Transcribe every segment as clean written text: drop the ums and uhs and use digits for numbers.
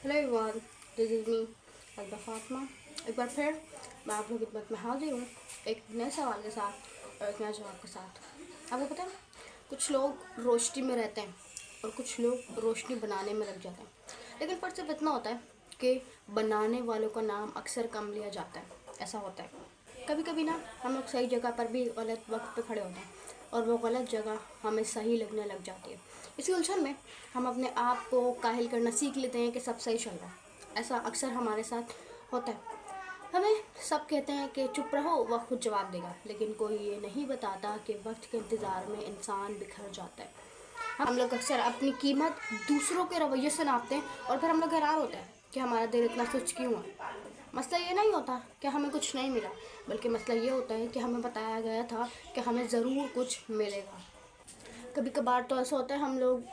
Hello everyone, this is me alba Fatima. एक बार फिर मैं आप लोगों की खिदमत में हाजिर हूँ एक नए सवाल के साथ और एक नए जवाब के साथ। आपको पता है, कुछ लोग रोशनी में रहते हैं और कुछ लोग रोशनी बनाने में लग जाते हैं, लेकिन फ़र्क सिर्फ इतना होता है कि बनाने वालों का नाम अक्सर कम लिया जाता है। ऐसा होता है कभी कभी ना, हम लोग सही जगह पर भी गलत वक्त पे खड़े होते हैं और वो गलत जगह हमें सही लगने लग जाती है। इसी उलझन में हम अपने आप को काहिल करना सीख लेते हैं कि सब सही चल रहा है। ऐसा अक्सर हमारे साथ होता है। हमें सब कहते हैं कि चुप रहो, वक्त खुद जवाब देगा, लेकिन कोई ये नहीं बताता कि वक्त के इंतज़ार में इंसान बिखर जाता है। हम लोग अक्सर अपनी कीमत दूसरों के रवैये से नापते हैं और फिर हम लोग हैरान होते हैं कि हमारा दिल इतना सुस्त क्यों है। मसला ये नहीं होता कि हमें कुछ नहीं मिला, बल्कि मसला ये होता है कि हमें बताया गया था कि हमें ज़रूर कुछ मिलेगा। कभी कभार तो ऐसा होता है, हम लोग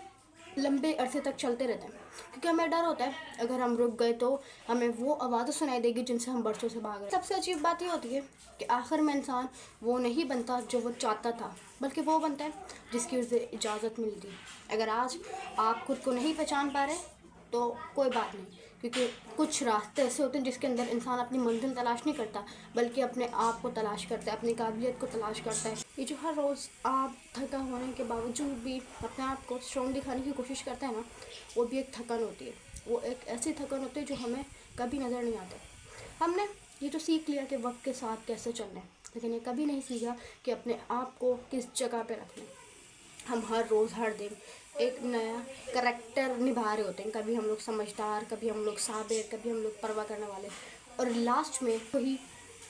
लंबे अरसे तक चलते रहते हैं क्योंकि हमें डर होता है अगर हम रुक गए तो हमें वो आवाज़ सुनाई देगी जिनसे हम बरसों से भाग रहे हैं। सबसे अजीब बात ये होती है कि आखिर में इंसान वो नहीं बनता जो वो चाहता था, बल्कि वो बनता है जिसकी उसे इजाज़त मिलती। अगर आज आप खुद को नहीं पहचान पा रहे तो कोई बात नहीं, क्योंकि कुछ रास्ते ऐसे होते हैं जिसके अंदर इंसान अपनी मंजिल तलाश नहीं करता, बल्कि अपने आप को तलाश करता है, अपनी काबिलियत को तलाश करता है। ये जो हर रोज़ आप थका होने के बावजूद भी अपने आप को स्ट्रॉन्ग दिखाने की कोशिश करते हैं ना, वो भी एक थकान होती है। वो एक ऐसी थकान होती है जो हमें कभी नज़र नहीं आती। हमने ये तो सीख लिया कि वक्त के साथ कैसे चलना है, लेकिन ये कभी नहीं सीखा कि अपने आप को किस जगह पे रखना है। हम हर रोज़ हर दिन एक नया करैक्टर निभा रहे होते हैं। कभी हम लोग समझदार, कभी हम लोग साबिर, कभी हम लोग परवाह करने वाले, और लास्ट में वही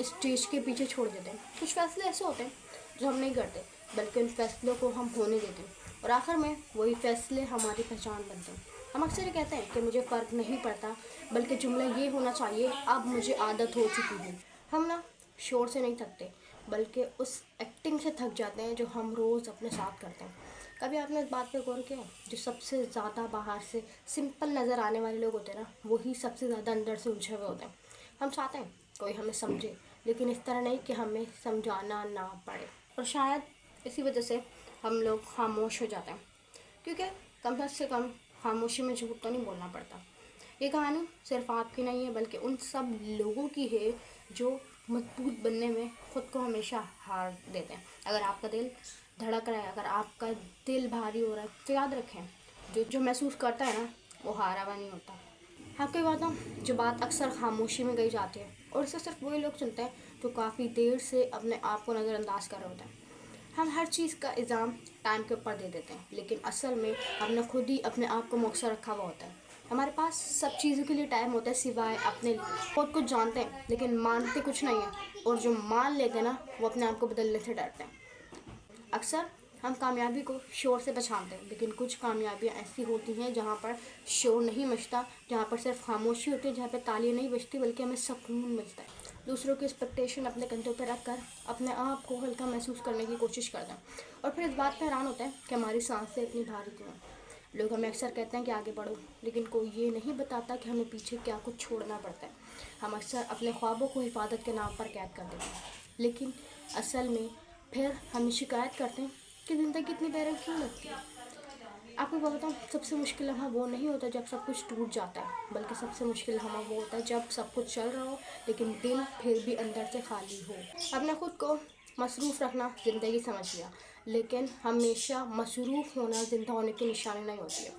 स्टेज के पीछे छोड़ देते हैं। कुछ फैसले ऐसे होते हैं जो हम नहीं करते, बल्कि उन फैसलों को हम होने देते हैं, और आखिर में वही फैसले हमारी पहचान बनते हैं। हम अक्सर ये कहते हैं कि मुझे फ़र्क नहीं पड़ता, बल्कि जुमला ये होना चाहिए, अब मुझे आदत हो चुकी है। हम ना शोर से नहीं थकते, बल्कि उस एक्टिंग से थक जाते हैं जो हम रोज़ अपने साथ करते हैं। कभी आपने इस बात पे गौर किया, जो सबसे ज़्यादा बाहर से सिंपल नज़र आने वाले लोग होते हैं ना, वही सबसे ज़्यादा अंदर से उलझे हुए होते हैं। हम चाहते हैं कोई हमें समझे, लेकिन इस तरह नहीं कि हमें समझाना ना पड़े, और शायद इसी वजह से हम लोग खामोश हो जाते हैं, क्योंकि कम से कम खामोशी में झूठ तो नहीं बोलना पड़ता। ये कहानी सिर्फ आपकी नहीं है, बल्कि उन सब लोगों की है जो मजबूत बनने में ख़ुद को हमेशा हार देते हैं। अगर आपका दिल धड़क रहा है, अगर आपका दिल भारी हो रहा है, तो याद रखें, जो महसूस करता है ना, वो हारा हुआ नहीं होता। आपको ये बताऊँ, जो बात अक्सर खामोशी में गई जाती है, और इसे सिर्फ वही लोग सुनते हैं जो काफ़ी देर से अपने आप को नज़रअंदाज कर रहे होते हैं। हम हर चीज़ का इल्ज़ाम टाइम के ऊपर दे देते हैं, लेकिन असल में हमने खुद ही अपने आप को मुक्सर रखा हुआ होता है। हमारे पास सब चीज़ों के लिए टाइम होता है सिवाय अपने लिए। बहुत कुछ जानते हैं लेकिन मानते कुछ नहीं है, और जो मान लेते हैं ना, वो अपने आप को बदलने से डरते हैं। अक्सर हम कामयाबी को शोर से पहचानते हैं, लेकिन कुछ कामयाबियाँ ऐसी होती हैं जहाँ पर शोर नहीं मचता, जहाँ पर सिर्फ खामोशी होती है, जहाँ पर तालियां नहीं बजती, बल्कि हमें सुकून मिलता है। दूसरों की एक्सपेक्टेशन अपने कंधों पर रख कर अपने आप को हल्का महसूस करने की कोशिश करते हैं, और फिर इस बात पर हैरान होते हैं कि हमारी सांसें इतनी भारी क्यों हैं। लोग हमें अक्सर कहते हैं कि आगे बढ़ो, लेकिन कोई ये नहीं बताता कि हमें पीछे क्या कुछ छोड़ना पड़ता है। हम अक्सर अपने ख्वाबों को हिफाजत के नाम पर कैद कर देते हैं, लेकिन असल में फिर हम शिकायत करते हैं कि ज़िंदगी इतनी बेरंग क्यों लगती है। आपको बताऊँ, सबसे मुश्किल लम्हा वो नहीं होता जब सब कुछ टूट जाता है, बल्कि सबसे मुश्किल लम्हा वो होता है जब सब कुछ चल रहा हो लेकिन दिल फिर भी अंदर से खाली हो। अपने खुद को मसरूफ़ रखना ज़िंदगी समझ लिया, लेकिन हमेशा मसरूफ़ होना ज़िंदा होने की निशानी नहीं होती है।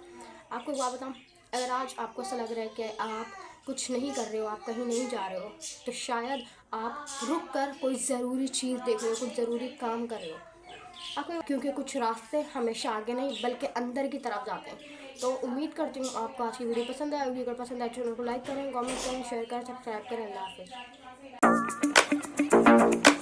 आपको एक बात बताऊँ, अगर आज आपको ऐसा लग रहा है कि आप कुछ नहीं कर रहे हो, आप कहीं नहीं जा रहे हो, तो शायद आप रुक कर कोई ज़रूरी चीज़ देख रहे हो, कुछ ज़रूरी काम कर रहे हो। आपको, क्योंकि कुछ रास्ते हमेशा आगे नहीं बल्कि अंदर की तरफ जाते हैं। तो उम्मीद करती हूँ आपको आज की वीडियो पसंद आएगी। अगर पसंद आए चैनल को लाइक करें, कमेंट करें, शेयर करें, सब्सक्राइब करें। अल्लाह हाफ़िज़।